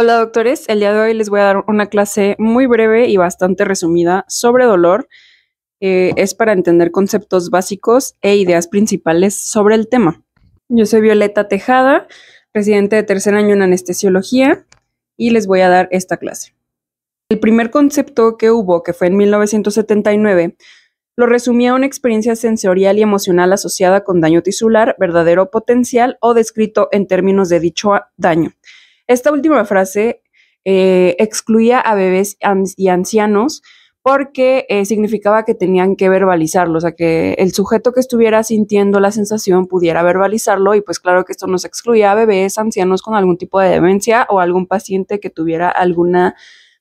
Hola doctores, el día de hoy les voy a dar una clase muy breve y bastante resumida sobre dolor. Es para entender conceptos básicos e ideas principales sobre el tema. Yo soy Violeta Tejada, residente de tercer año en anestesiología y les voy a dar esta clase. El primer concepto que hubo, que fue en 1979, lo resumía una experiencia sensorial y emocional asociada con daño tisular, verdadero o potencial o descrito en términos de dicho daño. Esta última frase excluía a bebés y ancianos porque significaba que tenían que verbalizarlo, o sea, que el sujeto que estuviera sintiendo la sensación pudiera verbalizarlo y pues claro que esto nos excluía a bebés, ancianos con algún tipo de demencia o algún paciente que tuviera alguna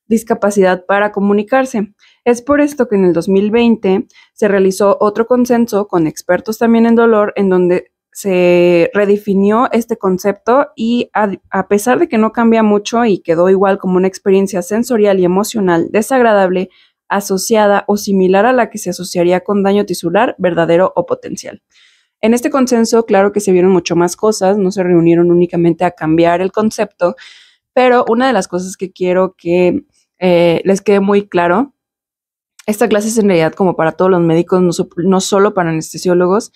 discapacidad para comunicarse. Es por esto que en el 2020 se realizó otro consenso con expertos también en dolor en donde se redefinió este concepto y a pesar de que no cambia mucho y quedó igual como una experiencia sensorial y emocional desagradable, asociada o similar a la que se asociaría con daño tisular, verdadero o potencial. En este consenso, claro que se vieron mucho más cosas, no se reunieron únicamente a cambiar el concepto, pero una de las cosas que quiero que les quede muy claro, esta clase es en realidad como para todos los médicos, no solo para anestesiólogos.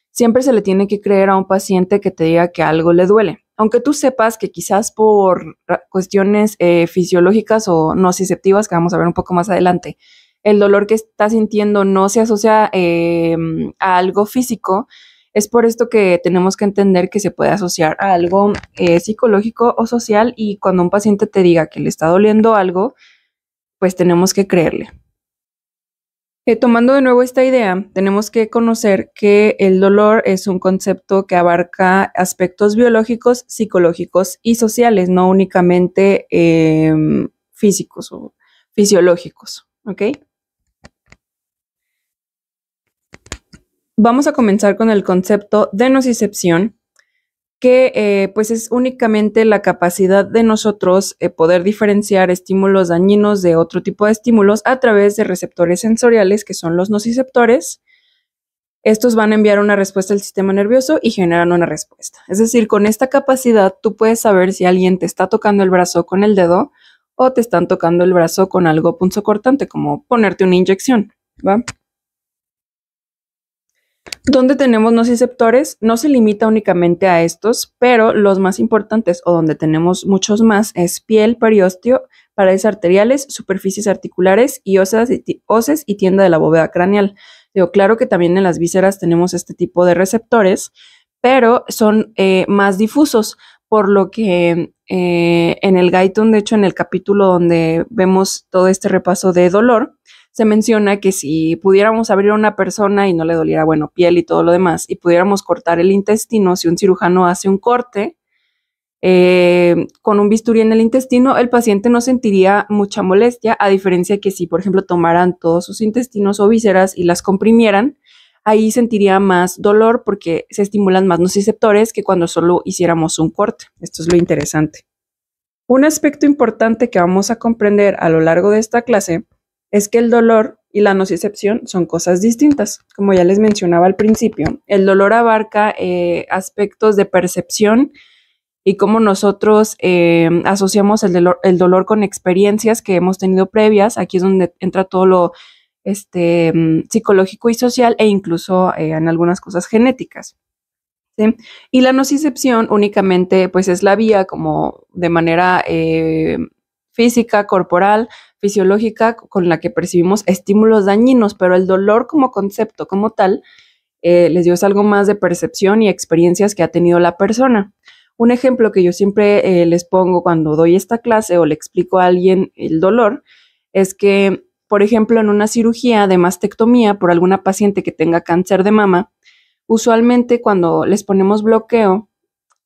Siempre se le tiene que creer a un paciente que te diga que algo le duele. Aunque tú sepas que quizás por cuestiones fisiológicas o nociceptivas, que vamos a ver un poco más adelante, el dolor que está sintiendo no se asocia a algo físico, es por esto que tenemos que entender que se puede asociar a algo psicológico o social y cuando un paciente te diga que le está doliendo algo, pues tenemos que creerle. Tomando de nuevo esta idea, tenemos que conocer que el dolor es un concepto que abarca aspectos biológicos, psicológicos y sociales, no únicamente físicos o fisiológicos, ¿ok? Vamos a comenzar con el concepto de nocicepción, que pues es únicamente la capacidad de nosotros poder diferenciar estímulos dañinos de otro tipo de estímulos a través de receptores sensoriales que son los nociceptores. Estos van a enviar una respuesta al sistema nervioso y generan una respuesta. Es decir, con esta capacidad tú puedes saber si alguien te está tocando el brazo con el dedo o te están tocando el brazo con algo punzocortante, como ponerte una inyección, ¿va? Donde tenemos nociceptores, no se limita únicamente a estos, pero los más importantes o donde tenemos muchos más es piel, periósteo, paredes arteriales, superficies articulares y óseas y tienda de la bóveda craneal. Digo, claro que también en las vísceras tenemos este tipo de receptores, pero son más difusos, por lo que en el Guyton, de hecho en el capítulo donde vemos todo este repaso de dolor, se menciona que si pudiéramos abrir a una persona y no le doliera, bueno, piel y todo lo demás, y pudiéramos cortar el intestino, si un cirujano hace un corte con un bisturí en el intestino, el paciente no sentiría mucha molestia, a diferencia que si, por ejemplo, tomaran todos sus intestinos o vísceras y las comprimieran, ahí sentiría más dolor porque se estimulan más nociceptores que cuando solo hiciéramos un corte. Esto es lo interesante. Un aspecto importante que vamos a comprender a lo largo de esta clase es que el dolor y la nocicepción son cosas distintas. Como ya les mencionaba al principio, el dolor abarca aspectos de percepción y cómo nosotros asociamos el dolor con experiencias que hemos tenido previas. Aquí es donde entra todo lo psicológico y social e incluso en algunas cosas genéticas. ¿Sí? Y la nocicepción únicamente pues es la vía como de manera física, corporal, fisiológica, con la que percibimos estímulos dañinos, pero el dolor como concepto, como tal, les digo, es algo más de percepción y experiencias que ha tenido la persona. Un ejemplo que yo siempre les pongo cuando doy esta clase o le explico a alguien el dolor es que, por ejemplo, en una cirugía de mastectomía por alguna paciente que tenga cáncer de mama, usualmente cuando les ponemos bloqueo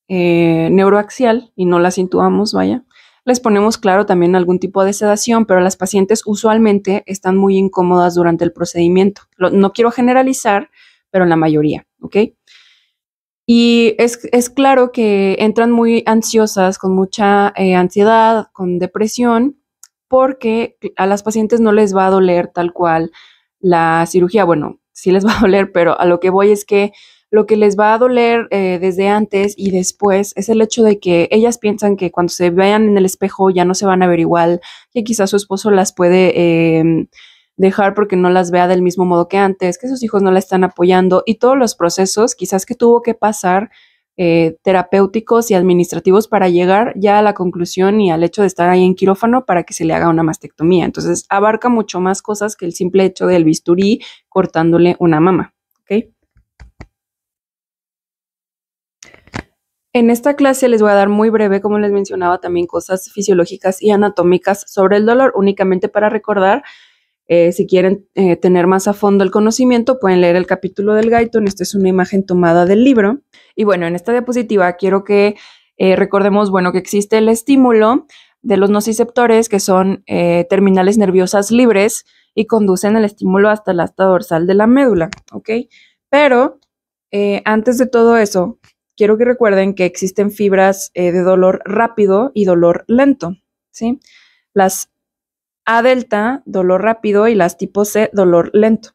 neuroaxial y no las intubamos, vaya, les ponemos, claro, también algún tipo de sedación, pero las pacientes usualmente están muy incómodas durante el procedimiento. No quiero generalizar, pero en la mayoría, ¿ok? Y es claro que entran muy ansiosas, con mucha ansiedad, con depresión, porque a las pacientes no les va a doler tal cual la cirugía. Bueno, sí les va a doler, pero a lo que voy es que Lo que les va a doler desde antes y después es el hecho de que ellas piensan que cuando se vean en el espejo ya no se van a ver igual, que quizás su esposo las puede dejar porque no las vea del mismo modo que antes, que sus hijos no la están apoyando y todos los procesos quizás que tuvo que pasar terapéuticos y administrativos para llegar ya a la conclusión y al hecho de estar ahí en quirófano para que se le haga una mastectomía. Entonces abarca mucho más cosas que el simple hecho del bisturí cortándole una mama. ¿Ok? En esta clase les voy a dar muy breve, como les mencionaba, también cosas fisiológicas y anatómicas sobre el dolor, únicamente para recordar. Si quieren tener más a fondo el conocimiento, pueden leer el capítulo del Guyton. Esta es una imagen tomada del libro. Y bueno, en esta diapositiva quiero que recordemos, bueno, que existe el estímulo de los nociceptores, que son terminales nerviosas libres y conducen el estímulo hasta el asta dorsal de la médula, ¿ok? Pero antes de todo eso, quiero que recuerden que existen fibras de dolor rápido y dolor lento, ¿sí? Las A delta, dolor rápido, y las tipo C, dolor lento,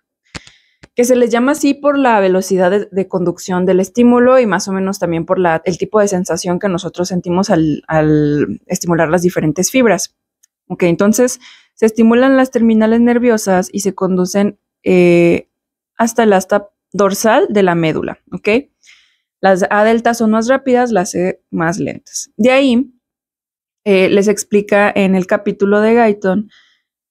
que se les llama así por la velocidad de conducción del estímulo y más o menos también por el tipo de sensación que nosotros sentimos al estimular las diferentes fibras. Ok, entonces se estimulan las terminales nerviosas y se conducen hasta el asta dorsal de la médula, ¿ok? Las A delta son más rápidas, las C más lentas. De ahí les explica en el capítulo de Guyton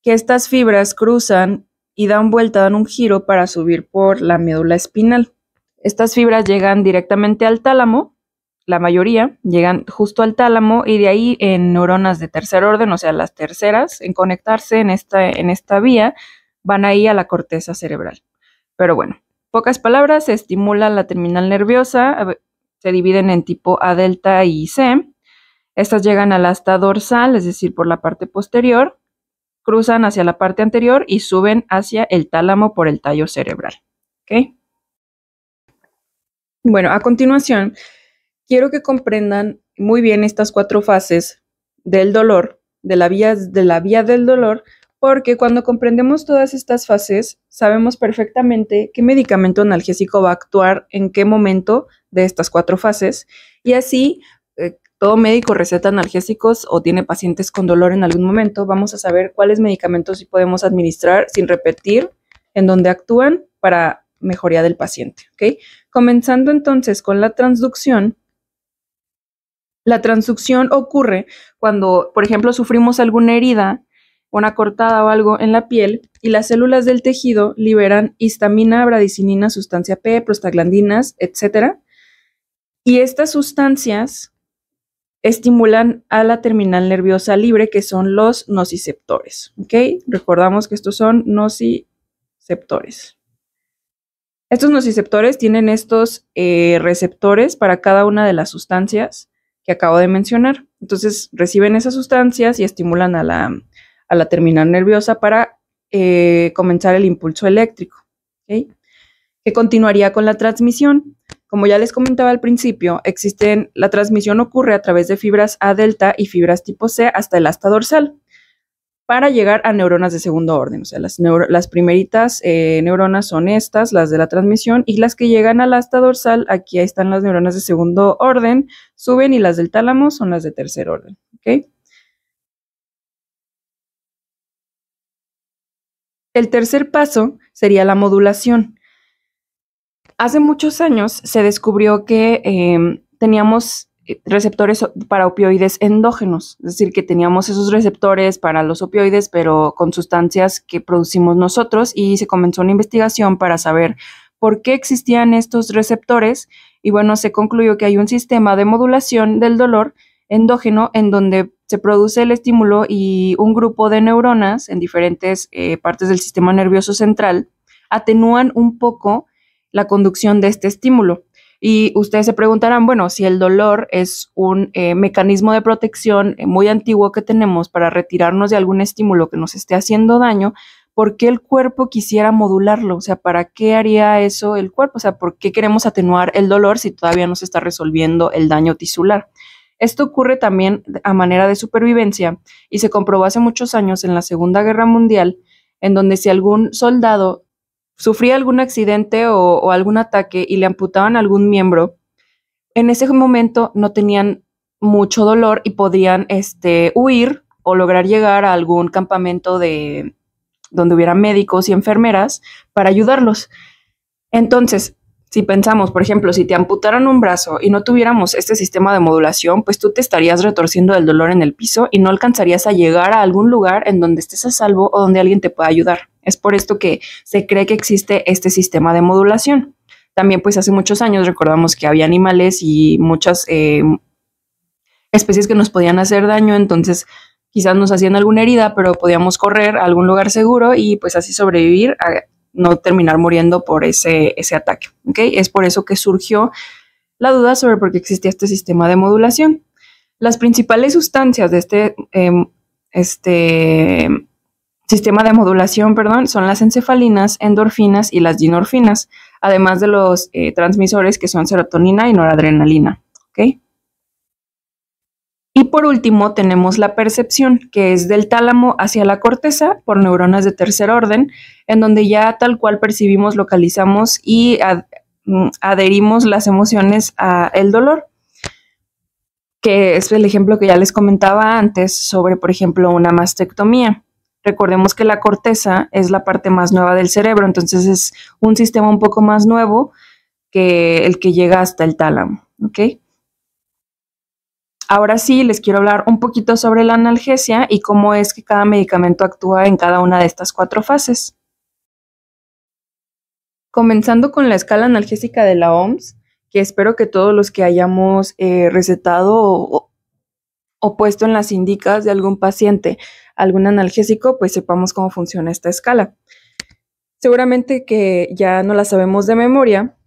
que estas fibras cruzan y dan vuelta, dan un giro para subir por la médula espinal. Estas fibras llegan directamente al tálamo, la mayoría llegan justo al tálamo y de ahí en neuronas de tercer orden, o sea, las terceras, en conectarse en esta vía, van ahí a la corteza cerebral. Pero bueno, pocas palabras, se estimula la terminal nerviosa, se dividen en tipo A delta y C. Estas llegan al asta dorsal, es decir, por la parte posterior, cruzan hacia la parte anterior y suben hacia el tálamo por el tallo cerebral. ¿Ok? Bueno, a continuación, quiero que comprendan muy bien estas 4 fases del dolor, de la vía del dolor, porque cuando comprendemos todas estas fases, sabemos perfectamente qué medicamento analgésico va a actuar en qué momento de estas 4 fases, y así todo médico receta analgésicos o tiene pacientes con dolor en algún momento, vamos a saber cuáles medicamentos sí podemos administrar sin repetir en dónde actúan para mejoría del paciente, ¿ok? Comenzando entonces con la transducción. La transducción ocurre cuando, por ejemplo, sufrimos alguna herida, una cortada o algo en la piel y las células del tejido liberan histamina, bradicinina, sustancia P, prostaglandinas, etc. Y estas sustancias estimulan a la terminal nerviosa libre, que son los nociceptores, ¿ok? Recordamos que estos son nociceptores. Estos nociceptores tienen estos receptores para cada una de las sustancias que acabo de mencionar. Entonces reciben esas sustancias y estimulan a la terminal nerviosa para comenzar el impulso eléctrico, ¿ok? Que continuaría con la transmisión. Como ya les comentaba al principio, la transmisión ocurre a través de fibras A delta y fibras tipo C hasta el asta dorsal para llegar a neuronas de segundo orden. O sea, las primeritas neuronas son estas, las de la transmisión, y las que llegan al asta dorsal, aquí están las neuronas de segundo orden, suben, y las del tálamo son las de tercer orden. ¿Ok? El tercer paso sería la modulación. Hace muchos años se descubrió que teníamos receptores para opioides endógenos, es decir, que teníamos esos receptores para los opioides, pero con sustancias que producimos nosotros, y se comenzó una investigación para saber por qué existían estos receptores, y bueno, se concluyó que hay un sistema de modulación del dolor endógeno en donde se produce el estímulo y un grupo de neuronas en diferentes partes del sistema nervioso central atenúan un poco la conducción de este estímulo. Y ustedes se preguntarán, bueno, si el dolor es un mecanismo de protección muy antiguo que tenemos para retirarnos de algún estímulo que nos esté haciendo daño, ¿por qué el cuerpo quisiera modularlo? O sea, ¿para qué haría eso el cuerpo? O sea, ¿por qué queremos atenuar el dolor si todavía no se está resolviendo el daño tisular? Esto ocurre también a manera de supervivencia y se comprobó hace muchos años en la Segunda Guerra Mundial, en donde si algún soldado sufría algún accidente o algún ataque y le amputaban algún miembro, en ese momento no tenían mucho dolor y podían huir o lograr llegar a algún campamento de donde hubiera médicos y enfermeras para ayudarlos. Entonces, si pensamos, por ejemplo, si te amputaran un brazo y no tuviéramos este sistema de modulación, pues tú te estarías retorciendo del dolor en el piso y no alcanzarías a llegar a algún lugar en donde estés a salvo o donde alguien te pueda ayudar. Es por esto que se cree que existe este sistema de modulación. También, pues hace muchos años recordamos que había animales y muchas especies que nos podían hacer daño, entonces quizás nos hacían alguna herida, pero podíamos correr a algún lugar seguro y pues así sobrevivir a no terminar muriendo por ese ataque. ¿Okay? Es por eso que surgió la duda sobre por qué existía este sistema de modulación. Las principales sustancias de este sistema de modulación, son las encefalinas, endorfinas y las ginorfinas, además de los transmisores que son serotonina y noradrenalina. ¿Okay? Y por último tenemos la percepción, que es del tálamo hacia la corteza por neuronas de tercer orden, en donde ya tal cual percibimos, localizamos y adherimos las emociones al dolor, que es el ejemplo que ya les comentaba antes sobre, por ejemplo, una mastectomía. Recordemos que la corteza es la parte más nueva del cerebro, entonces es un sistema un poco más nuevo que el que llega hasta el tálamo, ¿ok? Ahora sí, les quiero hablar un poquito sobre la analgesia y cómo es que cada medicamento actúa en cada una de estas 4 fases. Comenzando con la escala analgésica de la OMS, que espero que todos los que hayamos recetado o puesto en las indicas de algún paciente algún analgésico, pues sepamos cómo funciona esta escala. Seguramente que ya no la sabemos de memoria,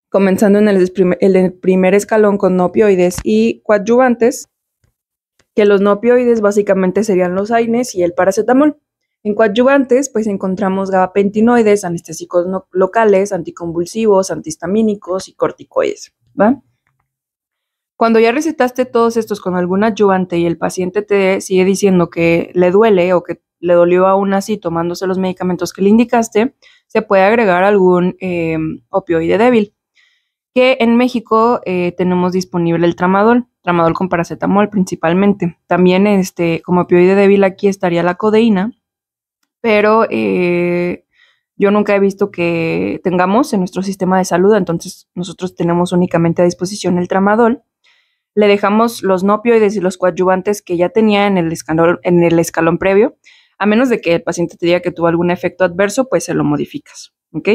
comenzando en el primer escalón con no opioides y coadyuvantes, que los no opioides básicamente serían los AINES y el paracetamol. En coadyuvantes, pues encontramos gabapentinoides, anestésicos locales, anticonvulsivos, antihistamínicos y corticoides, ¿va? Cuando ya recetaste todos estos con algún adyuvante y el paciente te sigue diciendo que le duele o que le dolió aún así tomándose los medicamentos que le indicaste, se puede agregar algún opioide débil, que en México tenemos disponible el tramadol con paracetamol principalmente. También como opioide débil aquí estaría la codeína, pero yo nunca he visto que tengamos en nuestro sistema de salud, entonces nosotros tenemos únicamente a disposición el tramadol. Le dejamos los no opioides y los coadyuvantes que ya tenía en el escalón previo, a menos de que el paciente te diga que tuvo algún efecto adverso, pues se lo modificas, ¿ok?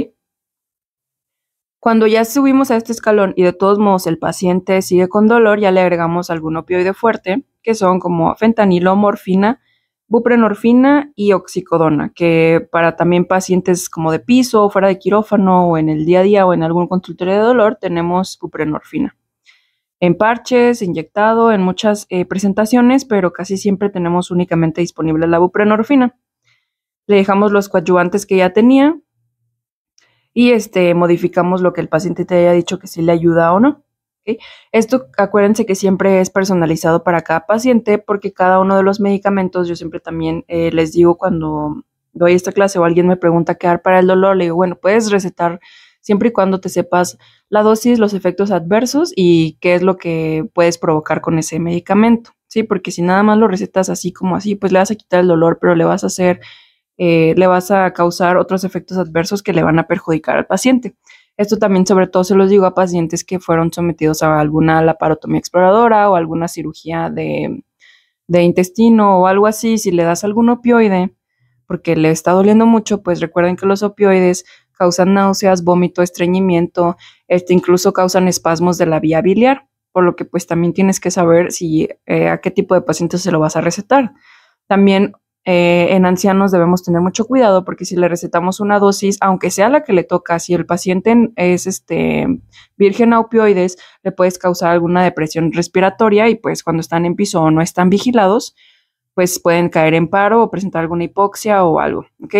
Cuando ya subimos a este escalón y de todos modos el paciente sigue con dolor, ya le agregamos algún opioide fuerte, que son como fentanilo, morfina, buprenorfina y oxicodona, que para también pacientes como de piso, fuera de quirófano o en el día a día o en algún consultorio de dolor, tenemos buprenorfina. En parches, inyectado, en muchas presentaciones, pero casi siempre tenemos únicamente disponible la buprenorfina. Le dejamos los coadyuvantes que ya tenía y modificamos lo que el paciente te haya dicho que sí le ayuda o no. ¿Okay? Esto acuérdense que siempre es personalizado para cada paciente porque cada uno de los medicamentos, yo siempre también les digo cuando doy esta clase o alguien me pregunta qué dar para el dolor, le digo, bueno, puedes recetar siempre y cuando te sepas la dosis, los efectos adversos y qué es lo que puedes provocar con ese medicamento, ¿sí? Porque si nada más lo recetas así como así, pues le vas a quitar el dolor, pero le vas a causar otros efectos adversos que le van a perjudicar al paciente. Esto también sobre todo se los digo a pacientes que fueron sometidos a alguna laparotomía exploradora o alguna cirugía de intestino o algo así. Si le das algún opioide porque le está doliendo mucho, pues recuerden que los opioides causan náuseas, vómito, estreñimiento, incluso causan espasmos de la vía biliar, por lo que pues también tienes que saber a qué tipo de pacientes se lo vas a recetar. También en ancianos debemos tener mucho cuidado porque si le recetamos una dosis, aunque sea la que le toca, si el paciente es virgen a opioides, le puedes causar alguna depresión respiratoria y pues cuando están en piso o no están vigilados, pues pueden caer en paro o presentar alguna hipoxia o algo, ¿ok?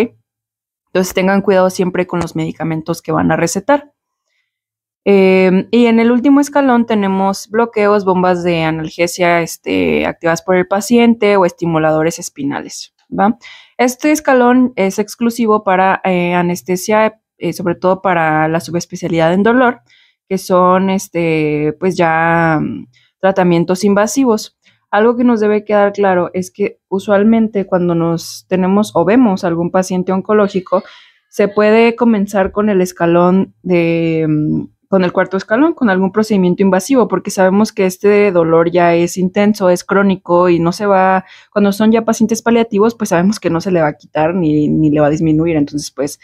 Entonces tengan cuidado siempre con los medicamentos que van a recetar. Y en el último escalón tenemos bloqueos, bombas de analgesia activadas por el paciente o estimuladores espinales. ¿va? Este escalón es exclusivo para anestesia, sobre todo para la subespecialidad en dolor, que son pues ya tratamientos invasivos. Algo que nos debe quedar claro es que usualmente cuando nos tenemos o vemos algún paciente oncológico, se puede comenzar con el escalón con el cuarto escalón, con algún procedimiento invasivo, porque sabemos que este dolor ya es intenso, es crónico y no se va, cuando son ya pacientes paliativos, pues sabemos que no se le va a quitar ni le va a disminuir. Entonces, pues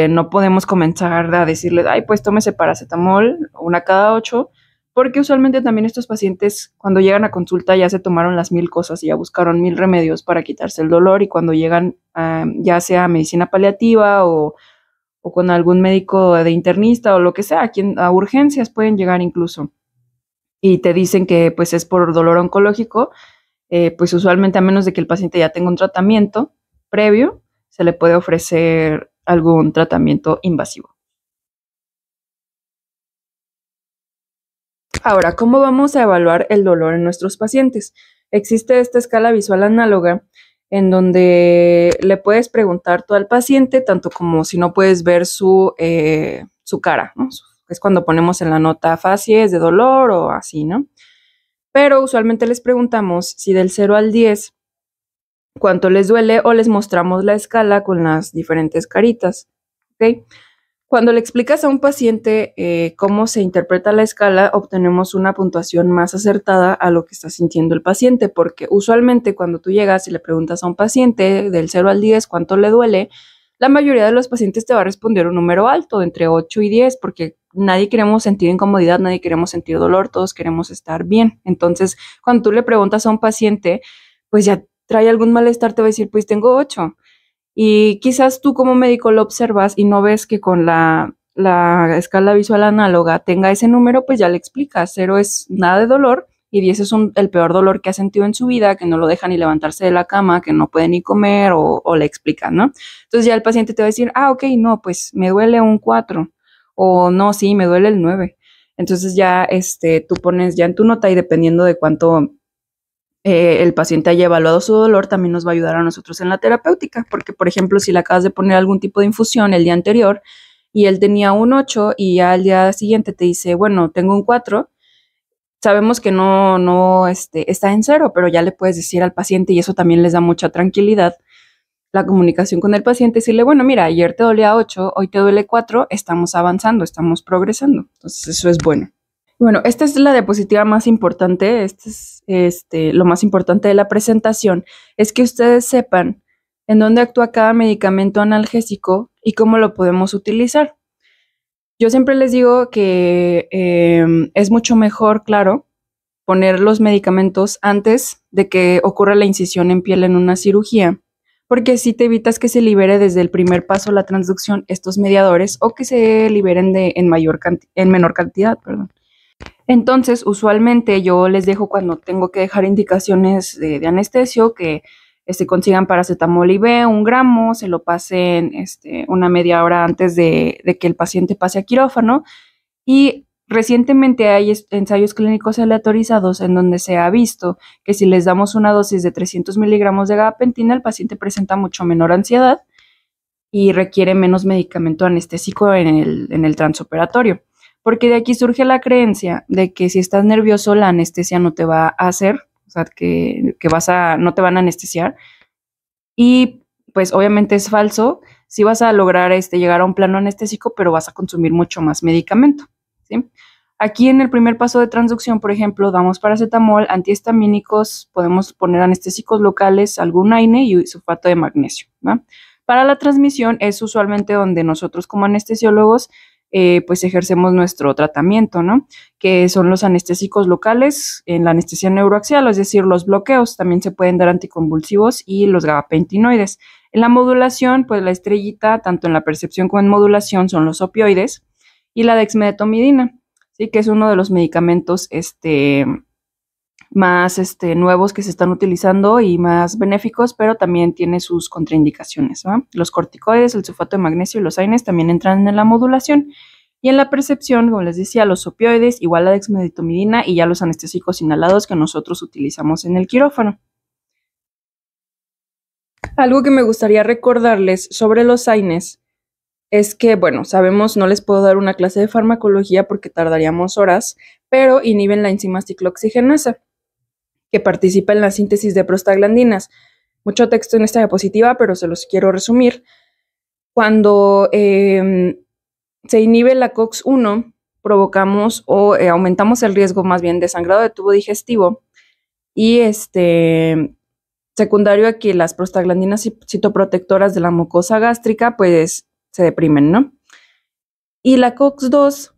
no podemos comenzar a decirles, ay, pues tómese paracetamol, una cada 8, porque usualmente también estos pacientes cuando llegan a consulta ya se tomaron las 1000 cosas y ya buscaron 1000 remedios para quitarse el dolor, y cuando llegan ya sea a medicina paliativa o con algún médico de internista o lo que sea, a urgencias pueden llegar incluso, y te dicen que pues es por dolor oncológico, pues usualmente a menos de que el paciente ya tenga un tratamiento previo, se le puede ofrecer algún tratamiento invasivo. Ahora, ¿cómo vamos a evaluar el dolor en nuestros pacientes? Existe esta escala visual análoga en donde le puedes preguntar tú al paciente, tanto como si no puedes ver su cara, ¿no? Es cuando ponemos en la nota facies de dolor o así, ¿no? Pero usualmente les preguntamos si del 0 al 10 cuánto les duele, o les mostramos la escala con las diferentes caritas, ¿ok? Cuando le explicas a un paciente cómo se interpreta la escala, obtenemos una puntuación más acertada a lo que está sintiendo el paciente, porque usualmente cuando tú llegas y le preguntas a un paciente del 0 al 10 cuánto le duele, la mayoría de los pacientes te va a responder un número alto, entre 8 y 10, porque nadie queremos sentir incomodidad, nadie queremos sentir dolor, todos queremos estar bien. Entonces, cuando tú le preguntas a un paciente, pues ya trae algún malestar, te va a decir, pues tengo 8. Y quizás tú como médico lo observas y no ves que con la escala visual análoga tenga ese número, pues ya le explicas. 0 es nada de dolor y 10 es el peor dolor que ha sentido en su vida, que no lo deja ni levantarse de la cama, que no puede ni comer, o le explican, ¿no? Entonces ya el paciente te va a decir, ok, no, pues me duele un 4, o no, sí, me duele el 9. Entonces ya tú pones ya en tu nota, y dependiendo de cuánto el paciente haya evaluado su dolor, también nos va a ayudar a nosotros en la terapéutica, porque por ejemplo, si le acabas de poner algún tipo de infusión el día anterior y él tenía un 8 y ya al día siguiente te dice, bueno, tengo un 4, sabemos que no está en 0, pero ya le puedes decir al paciente, y eso también les da mucha tranquilidad, la comunicación con el paciente, decirle, bueno, mira, ayer te dolía 8, hoy te duele 4, estamos avanzando, estamos progresando. Entonces eso es bueno. Bueno, esta es la diapositiva más importante. Este es lo más importante de la presentación, es que ustedes sepan en dónde actúa cada medicamento analgésico y cómo lo podemos utilizar. Yo siempre les digo que es mucho mejor, claro, poner los medicamentos antes de que ocurra la incisión en piel en una cirugía, porque así te evitas que se libere desde el primer paso la transducción estos mediadores, o que se liberen en menor cantidad, perdón. Entonces, usualmente yo les dejo, cuando tengo que dejar indicaciones de anestesio, que consigan paracetamol IV, 1 gramo, se lo pasen una media hora antes de que el paciente pase a quirófano. Y recientemente hay ensayos clínicos aleatorizados en donde se ha visto que si les damos una dosis de 300 miligramos de gabapentina, el paciente presenta mucho menor ansiedad y requiere menos medicamento anestésico en el transoperatorio. Porque de aquí surge la creencia de que si estás nervioso, la anestesia no te va a hacer, o sea, que no te van a anestesiar. Y pues obviamente es falso. Sí vas a lograr llegar a un plano anestésico, pero vas a consumir mucho más medicamento, ¿sí? Aquí en el primer paso de transducción, por ejemplo, damos paracetamol, antihistamínicos, podemos poner anestésicos locales, algún AINE y sulfato de magnesio, ¿va? Para la transmisión es usualmente donde nosotros como anestesiólogos pues ejercemos nuestro tratamiento, ¿no? Que son los anestésicos locales en la anestesia neuroaxial, es decir, los bloqueos. También se pueden dar anticonvulsivos y los gabapentinoides. En la modulación, pues la estrellita, tanto en la percepción como en modulación, son los opioides y la dexmedetomidina, ¿sí? Que es uno de los medicamentos más nuevos que se están utilizando y más benéficos, pero también tiene sus contraindicaciones, ¿va? Los corticoides, el sulfato de magnesio y los AINES también entran en la modulación. Y en la percepción, como les decía, los opioides, igual la dexmedetomidina, y ya los anestésicos inhalados que nosotros utilizamos en el quirófano. Algo que me gustaría recordarles sobre los AINES es que, bueno, sabemos, no les puedo dar una clase de farmacología porque tardaríamos horas, pero inhiben la enzima ciclooxigenasa, que participa en la síntesis de prostaglandinas. Mucho texto en esta diapositiva, pero se los quiero resumir. Cuando se inhibe la COX-1, provocamos o aumentamos el riesgo más bien de sangrado de tubo digestivo y secundario a que las prostaglandinas citoprotectoras de la mucosa gástrica pues se deprimen, ¿no? Y la COX-2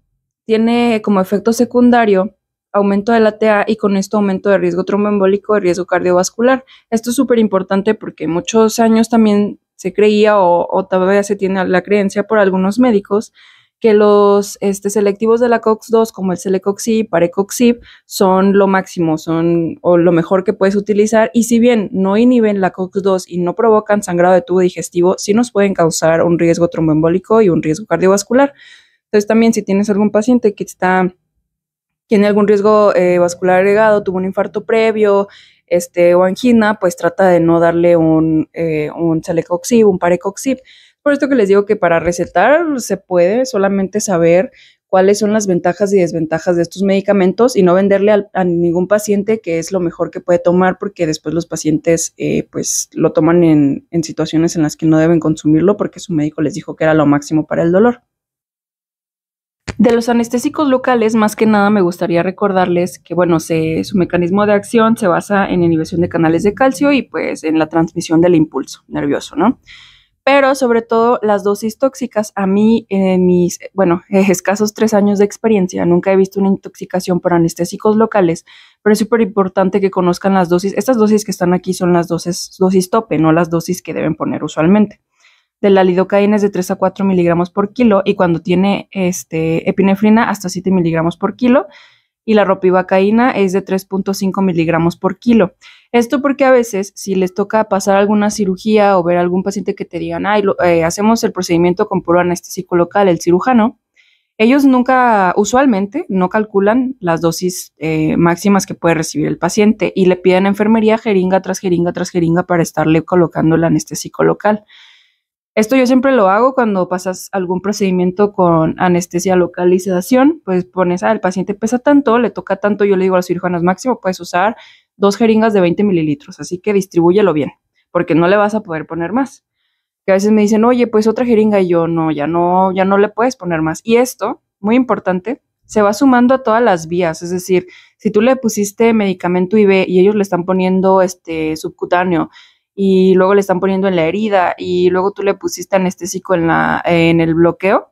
tiene como efecto secundario aumento de la TA y con esto aumento de riesgo tromboembólico y riesgo cardiovascular. Esto es súper importante porque muchos años también se creía o todavía se tiene la creencia por algunos médicos que los selectivos de la COX-2 como el celecoxib, parecoxib son lo máximo, son o lo mejor que puedes utilizar y si bien no inhiben la COX-2 y no provocan sangrado de tubo digestivo, sí nos pueden causar un riesgo tromboembólico y un riesgo cardiovascular. Entonces también si tienes algún paciente que tiene algún riesgo vascular agregado, tuvo un infarto previo, o angina, pues trata de no darle un celecoxib, un parecoxib. Por esto que les digo que para recetar se puede solamente saber cuáles son las ventajas y desventajas de estos medicamentos y no venderle a ningún paciente que es lo mejor que puede tomar porque después los pacientes pues lo toman en situaciones en las que no deben consumirlo porque su médico les dijo que era lo máximo para el dolor. De los anestésicos locales, más que nada me gustaría recordarles que, bueno, su mecanismo de acción se basa en inhibición de canales de calcio y pues en la transmisión del impulso nervioso, ¿no? Pero sobre todo las dosis tóxicas, a mí en mis, escasos 3 años de experiencia, nunca he visto una intoxicación por anestésicos locales, pero es súper importante que conozcan las dosis. Estas dosis que están aquí son las dosis tope, no las dosis que deben poner usualmente. De la lidocaína es de 3 a 4 miligramos por kilo y cuando tiene epinefrina hasta 7 miligramos por kilo y la ropivacaína es de 3.5 miligramos por kilo. Esto porque a veces si les toca pasar alguna cirugía o ver a algún paciente que te digan, hacemos el procedimiento con puro anestésico local, el cirujano, ellos usualmente no calculan las dosis máximas que puede recibir el paciente y le piden a enfermería jeringa tras jeringa tras jeringa para estarle colocando el anestésico local. Esto yo siempre lo hago cuando pasas algún procedimiento con anestesia local y sedación, pues pones, el paciente pesa tanto, le toca tanto, yo le digo a los cirujanos máximo, puedes usar 2 jeringas de 20 mililitros, así que distribúyelo bien, porque no le vas a poder poner más. Que a veces me dicen, oye, pues otra jeringa, y yo, no, ya no le puedes poner más. Y esto, muy importante, se va sumando a todas las vías, es decir, si tú le pusiste medicamento IV y ellos le están poniendo subcutáneo, y luego le están poniendo en la herida y luego tú le pusiste anestésico en el bloqueo,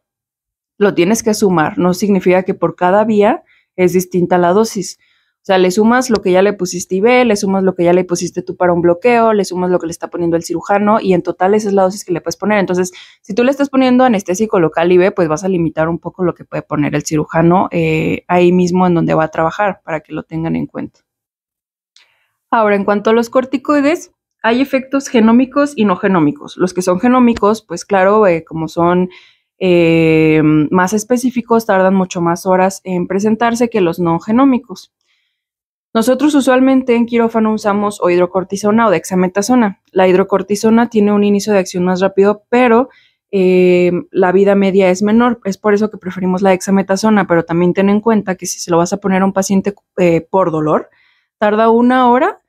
lo tienes que sumar. No significa que por cada vía es distinta la dosis. O sea, le sumas lo que ya le pusiste IV, le sumas lo que ya le pusiste tú para un bloqueo, le sumas lo que le está poniendo el cirujano y en total esa es la dosis que le puedes poner. Entonces, si tú le estás poniendo anestésico local IV, pues vas a limitar un poco lo que puede poner el cirujano ahí mismo en donde va a trabajar para que lo tengan en cuenta. Ahora, en cuanto a los corticoides, hay efectos genómicos y no genómicos. Los que son genómicos, pues claro, como son más específicos, tardan mucho más horas en presentarse que los no genómicos. Nosotros usualmente en quirófano usamos o hidrocortisona o dexametasona. La hidrocortisona tiene un inicio de acción más rápido, pero la vida media es menor. Es por eso que preferimos la dexametasona, pero también ten en cuenta que si se lo vas a poner a un paciente por dolor, tarda 1 hora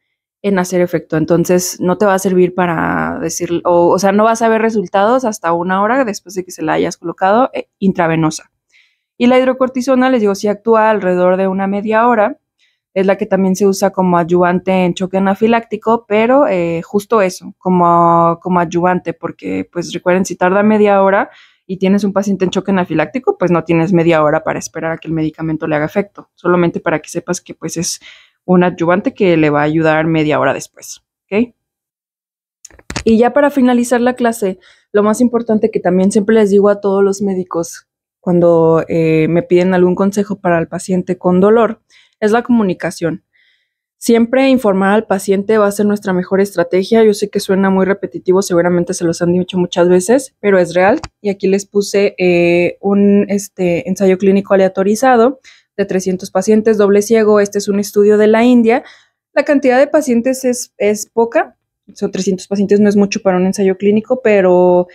en hacer efecto, entonces no te va a servir para decir, o sea, no vas a ver resultados hasta 1 hora después de que se la hayas colocado intravenosa. Y la hidrocortisona, les digo, sí actúa alrededor de una media hora, es la que también se usa como adyuvante en choque anafiláctico, pero justo eso, como adyuvante, porque pues recuerden, si tarda media hora y tienes un paciente en choque anafiláctico, pues no tienes media hora para esperar a que el medicamento le haga efecto, solamente para que sepas que pues es un adyuvante que le va a ayudar media hora después, ¿ok? Y ya para finalizar la clase, lo más importante que también siempre les digo a todos los médicos cuando me piden algún consejo para el paciente con dolor, es la comunicación. Siempre informar al paciente va a ser nuestra mejor estrategia. Yo sé que suena muy repetitivo, seguramente se los han dicho muchas veces, pero es real. Y aquí les puse un ensayo clínico aleatorizado de 300 pacientes, doble ciego. Este es un estudio de la India. La cantidad de pacientes es poca. So, 300 pacientes no es mucho para un ensayo clínico, pero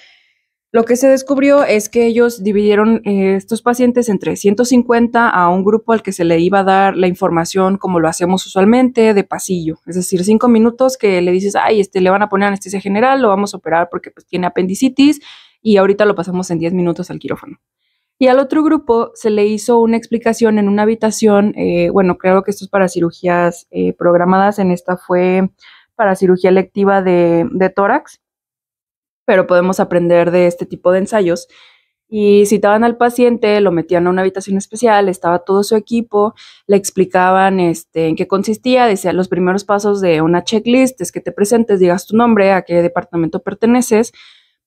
lo que se descubrió es que ellos dividieron estos pacientes entre 150 a un grupo al que se le iba a dar la información como lo hacemos usualmente, de pasillo. Es decir, 5 minutos que le dices, ay, le van a poner anestesia general, lo vamos a operar porque pues, tiene apendicitis y ahorita lo pasamos en 10 minutos al quirófano. Y al otro grupo se le hizo una explicación en una habitación, bueno, creo que esto es para cirugías programadas, en esta fue para cirugía electiva de tórax, pero podemos aprender de este tipo de ensayos. Y citaban al paciente, lo metían a una habitación especial, estaba todo su equipo, le explicaban en qué consistía, decía los primeros pasos de una checklist, es que te presentes, digas tu nombre, a qué departamento perteneces,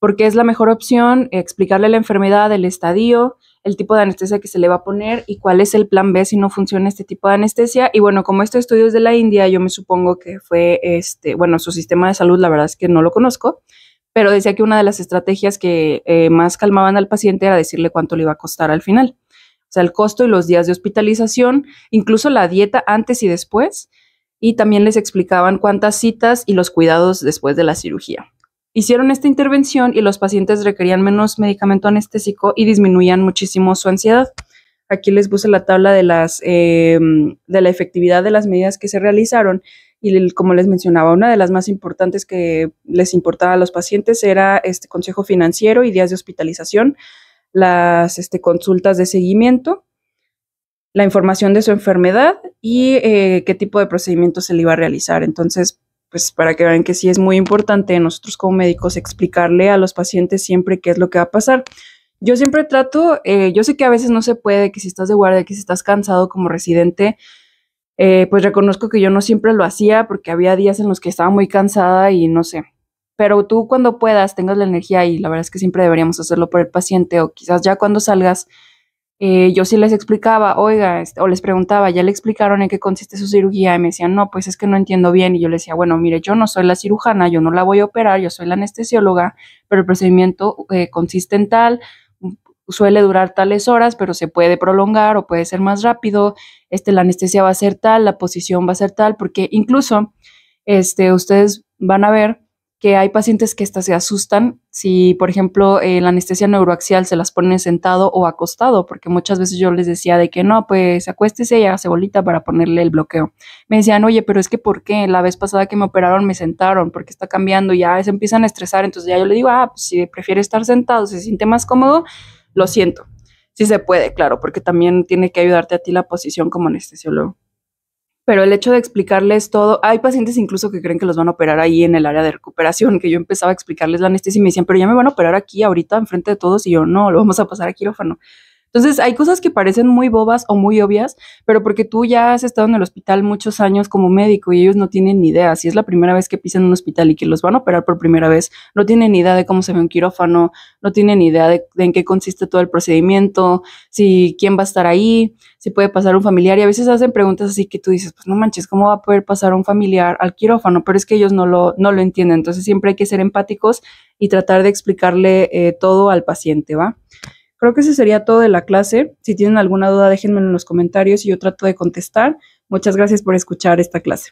porque es la mejor opción, explicarle la enfermedad, el estadio, el tipo de anestesia que se le va a poner y cuál es el plan B si no funciona este tipo de anestesia. Y bueno, como este estudio es de la India, yo me supongo que fue, bueno, su sistema de salud, la verdad es que no lo conozco, pero decía que una de las estrategias que más calmaban al paciente era decirle cuánto le iba a costar al final. O sea, el costo y los días de hospitalización, incluso la dieta antes y después, y también les explicaban cuántas citas y los cuidados después de la cirugía. Hicieron esta intervención y los pacientes requerían menos medicamento anestésico y disminuían muchísimo su ansiedad. Aquí les puse la tabla de la efectividad de las medidas que se realizaron y como les mencionaba, una de las más importantes que les importaba a los pacientes era este consejo financiero y días de hospitalización, las consultas de seguimiento, la información de su enfermedad y qué tipo de procedimiento se le iba a realizar. Entonces, pues para que vean que sí es muy importante nosotros como médicos explicarle a los pacientes siempre qué es lo que va a pasar. Yo siempre trato, yo sé que a veces no se puede, que si estás de guardia, que si estás cansado como residente, pues reconozco que yo no siempre lo hacía porque había días en los que estaba muy cansada y no sé. Pero tú cuando puedas, tengas la energía y la verdad es que siempre deberíamos hacerlo por el paciente o quizás ya cuando salgas, yo sí les explicaba, oiga, o les preguntaba, ¿ya le explicaron en qué consiste su cirugía? Y me decían, no, pues es que no entiendo bien. Y yo les decía, bueno, mire, yo no soy la cirujana, yo no la voy a operar, yo soy la anestesióloga, pero el procedimiento consiste en tal, suele durar tales horas, pero se puede prolongar o puede ser más rápido, la anestesia va a ser tal, la posición va a ser tal, porque incluso ustedes van a ver que hay pacientes que hasta se asustan si, por ejemplo, la anestesia neuroaxial se las ponen sentado o acostado, porque muchas veces yo les decía de que no, pues acuéstese y hágase bolita para ponerle el bloqueo. Me decían, oye, pero es que ¿por qué? La vez pasada que me operaron me sentaron, porque está cambiando, ya se empiezan a estresar, entonces ya yo le digo, pues si prefiere estar sentado, se siente más cómodo, lo siento. Sí se puede, claro, porque también tiene que ayudarte a ti la posición como anestesiólogo. Pero el hecho de explicarles todo, hay pacientes incluso que creen que los van a operar ahí en el área de recuperación, que yo empezaba a explicarles la anestesia y me decían, pero ya me van a operar aquí ahorita enfrente de todos y yo no, lo vamos a pasar a quirófano. Entonces hay cosas que parecen muy bobas o muy obvias, pero porque tú ya has estado en el hospital muchos años como médico y ellos no tienen ni idea. Si es la primera vez que pisan un hospital y que los van a operar por primera vez, no tienen ni idea de cómo se ve un quirófano, no tienen ni idea de en qué consiste todo el procedimiento, si quién va a estar ahí, si puede pasar un familiar. Y a veces hacen preguntas así que tú dices, pues no manches, ¿cómo va a poder pasar un familiar al quirófano? Pero es que ellos no lo entienden. Entonces siempre hay que ser empáticos y tratar de explicarle todo al paciente, ¿va? Creo que ese sería todo de la clase. Si tienen alguna duda, déjenmelo en los comentarios y yo trato de contestar. Muchas gracias por escuchar esta clase.